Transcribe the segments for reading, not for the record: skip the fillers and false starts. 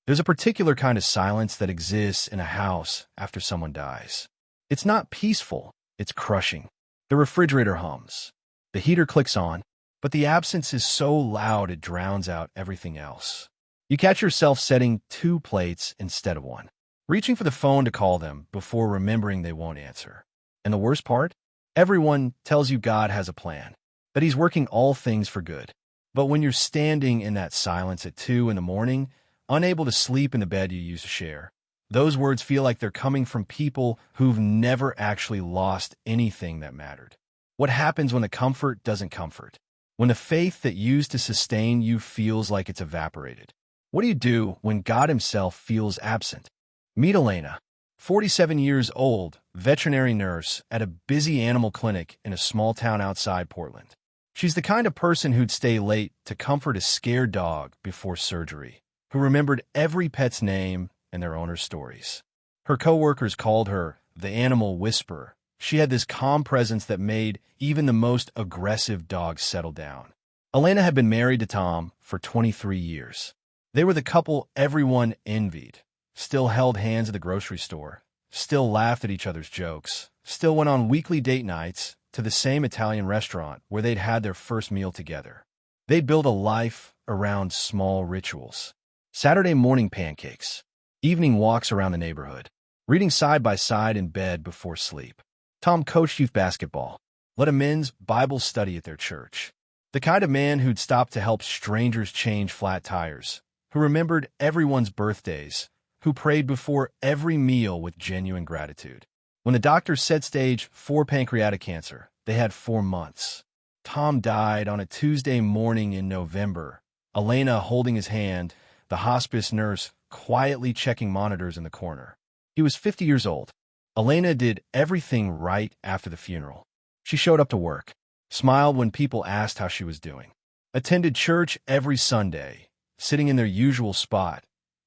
There's a particular kind of silence that exists in a house after someone dies. It's not peaceful, it's crushing. The refrigerator hums. The heater clicks on, but the absence is so loud it drowns out everything else. You catch yourself setting 2 plates instead of 1, reaching for the phone to call them before remembering they won't answer. And the worst part? Everyone tells you God has a plan, that He's working all things for good. But when you're standing in that silence at 2 in the morning, unable to sleep in the bed you used to share, those words feel like they're coming from people who've never actually lost anything that mattered. What happens when the comfort doesn't comfort? When the faith that used to sustain you feels like it's evaporated? What do you do when God Himself feels absent? Meet Elena, 47 years old, veterinary nurse at a busy animal clinic in a small town outside Portland. She's the kind of person who'd stay late to comfort a scared dog before surgery, who remembered every pet's name and their owner's stories. Her coworkers called her the animal whisperer. She had this calm presence that made even the most aggressive dogs settle down. Elena had been married to Tom for 23 years. They were the couple everyone envied, still held hands at the grocery store, still laughed at each other's jokes, still went on weekly date nights to the same Italian restaurant where they'd had their first meal together. They'd built a life around small rituals. Saturday morning pancakes, evening walks around the neighborhood, reading side by side in bed before sleep. Tom coached youth basketball, led a men's Bible study at their church. The kind of man who'd stop to help strangers change flat tires, who remembered everyone's birthdays, who prayed before every meal with genuine gratitude. When the doctors said stage 4 pancreatic cancer, they had 4 months. Tom died on a Tuesday morning in November, Elena holding his hand, the hospice nurse quietly checking monitors in the corner. He was 50 years old. Elena did everything right after the funeral. She showed up to work, smiled when people asked how she was doing, attended church every Sunday, sitting in their usual spot,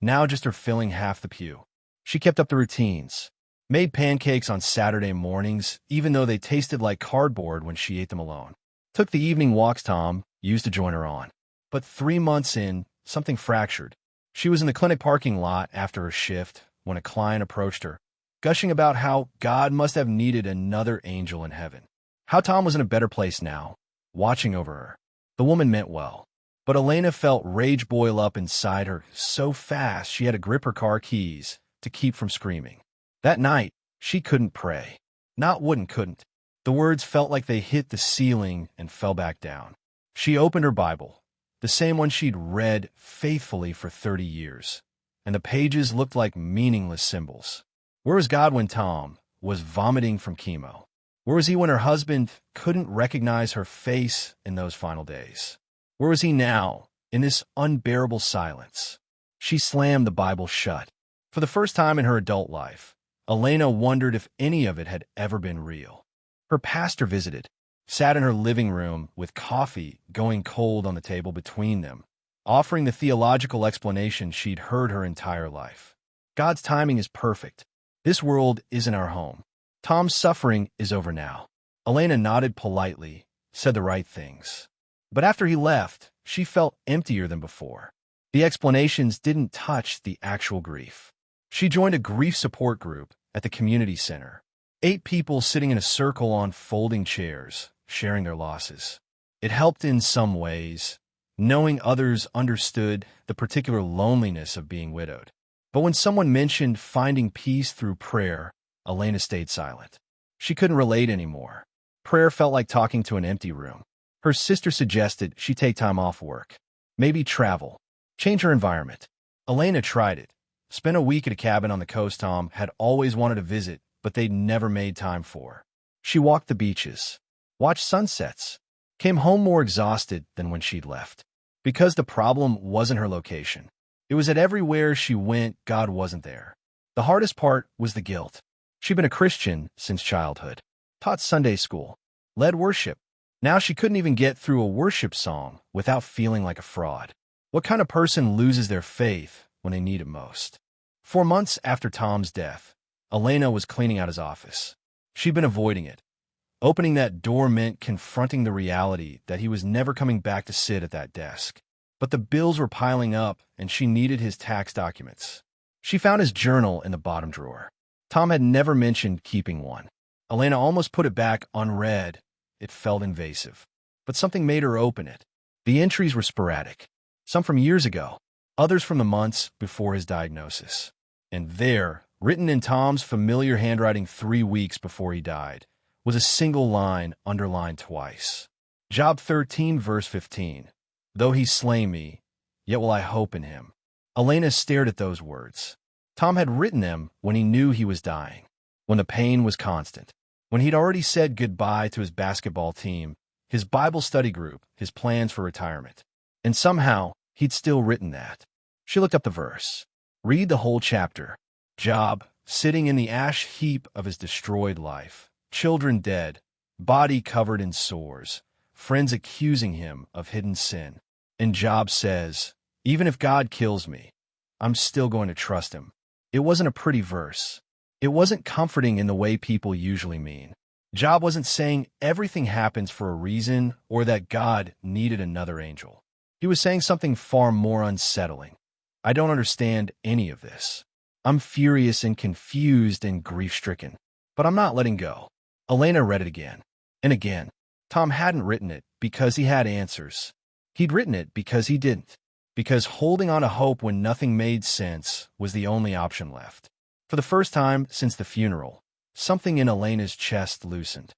now just her filling half the pew. She kept up the routines, made pancakes on Saturday mornings, even though they tasted like cardboard when she ate them alone. Took the evening walks Tom used to join her on. But 3 months in, something fractured. She was in the clinic parking lot after her shift when a client approached her, gushing about how God must have needed another angel in heaven. How Tom was in a better place now, watching over her. The woman meant well. But Elena felt rage boil up inside her so fast she had to grip her car keys to keep from screaming. That night, she couldn't pray. Not couldn't. The words felt like they hit the ceiling and fell back down. She opened her Bible, the same one she'd read faithfully for 30 years, and the pages looked like meaningless symbols. Where was God when Tom was vomiting from chemo? Where was He when her husband couldn't recognize her face in those final days? Where was He now, in this unbearable silence? She slammed the Bible shut. For the first time in her adult life, Elena wondered if any of it had ever been real. Her pastor visited, sat in her living room with coffee going cold on the table between them, offering the theological explanation she'd heard her entire life. God's timing is perfect. This world isn't our home. Tom's suffering is over now. Elena nodded politely, said the right things. But after he left, she felt emptier than before. The explanations didn't touch the actual grief. She joined a grief support group at the community center. 8 people sitting in a circle on folding chairs, sharing their losses. It helped in some ways, knowing others understood the particular loneliness of being widowed. But when someone mentioned finding peace through prayer, Elena stayed silent. She couldn't relate anymore. Prayer felt like talking to an empty room. Her sister suggested she take time off work, maybe travel, change her environment. Elena tried it. Spent a week at a cabin on the coast Tom had always wanted to visit, but they'd never made time for. She walked the beaches, watched sunsets, came home more exhausted than when she'd left. Because the problem wasn't her location. It was that everywhere she went, God wasn't there. The hardest part was the guilt. She'd been a Christian since childhood, taught Sunday school, led worship. Now she couldn't even get through a worship song without feeling like a fraud. What kind of person loses their faith when they need it most? 4 months after Tom's death, Elena was cleaning out his office. She'd been avoiding it. Opening that door meant confronting the reality that he was never coming back to sit at that desk. But the bills were piling up, and she needed his tax documents. She found his journal in the bottom drawer. Tom had never mentioned keeping one. Elena almost put it back unread. It felt invasive. But something made her open it. The entries were sporadic. Some from years ago, others from the months before his diagnosis. And there, written in Tom's familiar handwriting 3 weeks before he died, was a single line underlined twice. Job 13, verse 15. Though he slay me, yet will I hope in him. Elena stared at those words. Tom had written them when he knew he was dying, when the pain was constant, when he'd already said goodbye to his basketball team, his Bible study group, his plans for retirement. And somehow, he'd still written that. She looked up the verse. Read the whole chapter. Job, sitting in the ash heap of his destroyed life, children dead, body covered in sores, friends accusing him of hidden sin. And Job says, even if God kills me, I'm still going to trust him. It wasn't a pretty verse. It wasn't comforting in the way people usually mean. Job wasn't saying everything happens for a reason or that God needed another angel. He was saying something far more unsettling. I don't understand any of this. I'm furious and confused and grief-stricken, but I'm not letting go. Elena read it again and again. Tom hadn't written it because he had answers. He'd written it because he didn't, because holding on to hope when nothing made sense was the only option left. For the first time since the funeral, something in Elena's chest loosened.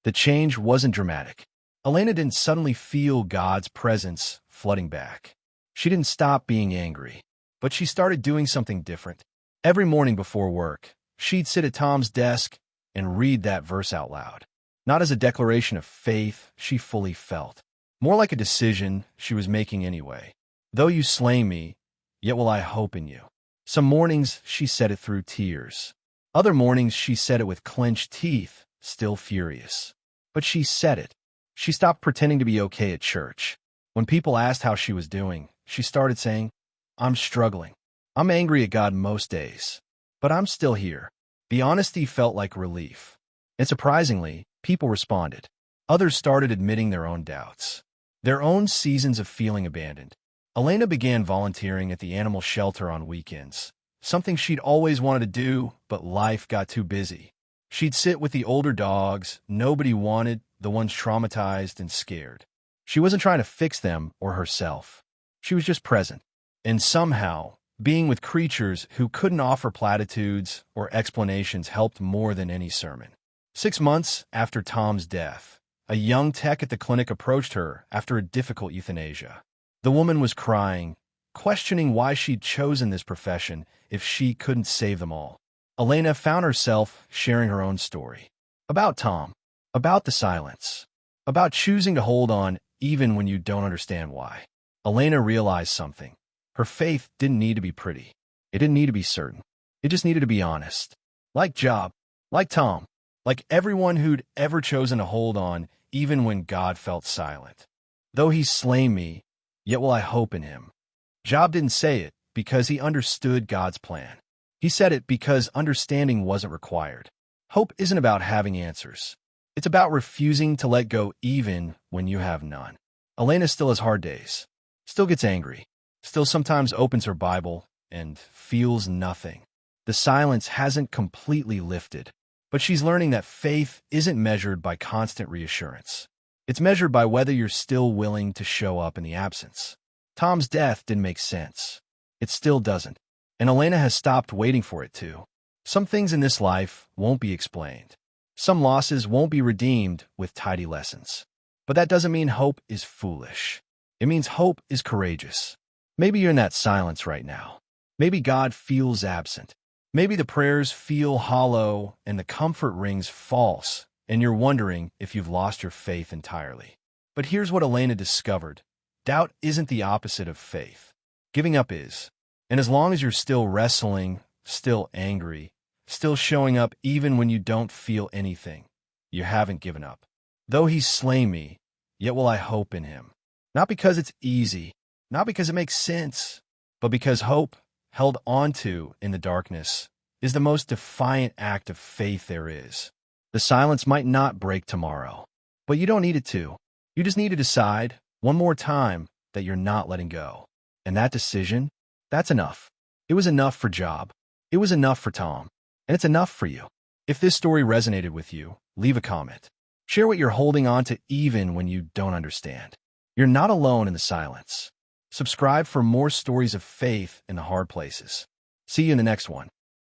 The change wasn't dramatic. Elena didn't suddenly feel God's presence flooding back. She didn't stop being angry, but she started doing something different. Every morning before work, she'd sit at Tom's desk and read that verse out loud. Not as a declaration of faith she fully felt, more like a decision she was making anyway. Though you slay me, yet will I hope in you. Some mornings she said it through tears. Other mornings she said it with clenched teeth, still furious. But she said it. She stopped pretending to be okay at church. When people asked how she was doing, she started saying, I'm struggling. I'm angry at God most days. But I'm still here. The honesty felt like relief. And surprisingly, people responded. Others started admitting their own doubts, their own seasons of feeling abandoned. Elena began volunteering at the animal shelter on weekends, something she'd always wanted to do, but life got too busy. She'd sit with the older dogs nobody wanted, the ones traumatized and scared. She wasn't trying to fix them or herself. She was just present. And somehow, being with creatures who couldn't offer platitudes or explanations helped more than any sermon. 6 months after Tom's death, a young tech at the clinic approached her after a difficult euthanasia. The woman was crying, questioning why she'd chosen this profession if she couldn't save them all. Elena found herself sharing her own story. About Tom, about the silence, about choosing to hold on even when you don't understand why. Elena realized something. Her faith didn't need to be pretty. It didn't need to be certain. It just needed to be honest. Like Job, like Tom, like everyone who'd ever chosen to hold on even when God felt silent. Though he slay me, yet will I hope in him. Job didn't say it because he understood God's plan. He said it because understanding wasn't required. Hope isn't about having answers. It's about refusing to let go even when you have none. Elena still has hard days, still gets angry, still sometimes opens her Bible and feels nothing. The silence hasn't completely lifted, but she's learning that faith isn't measured by constant reassurance. It's measured by whether you're still willing to show up in the absence. Tom's death didn't make sense. It still doesn't. And Elena has stopped waiting for it to. Some things in this life won't be explained. Some losses won't be redeemed with tidy lessons. But that doesn't mean hope is foolish. It means hope is courageous. Maybe you're in that silence right now. Maybe God feels absent. Maybe the prayers feel hollow and the comfort rings false, and you're wondering if you've lost your faith entirely. But here's what Elena discovered. Doubt isn't the opposite of faith. Giving up is. And as long as you're still wrestling, still angry, still showing up even when you don't feel anything, you haven't given up. Though he slay me, yet will I hope in him. Not because it's easy, not because it makes sense, but because hope, held onto in the darkness, is the most defiant act of faith there is. The silence might not break tomorrow, but you don't need it to. You just need to decide, one more time, that you're not letting go. And that decision, that's enough. It was enough for Job. It was enough for Tom. And it's enough for you. If this story resonated with you, leave a comment. Share what you're holding on to even when you don't understand. You're not alone in the silence. Subscribe for more stories of faith in the hard places. See you in the next one.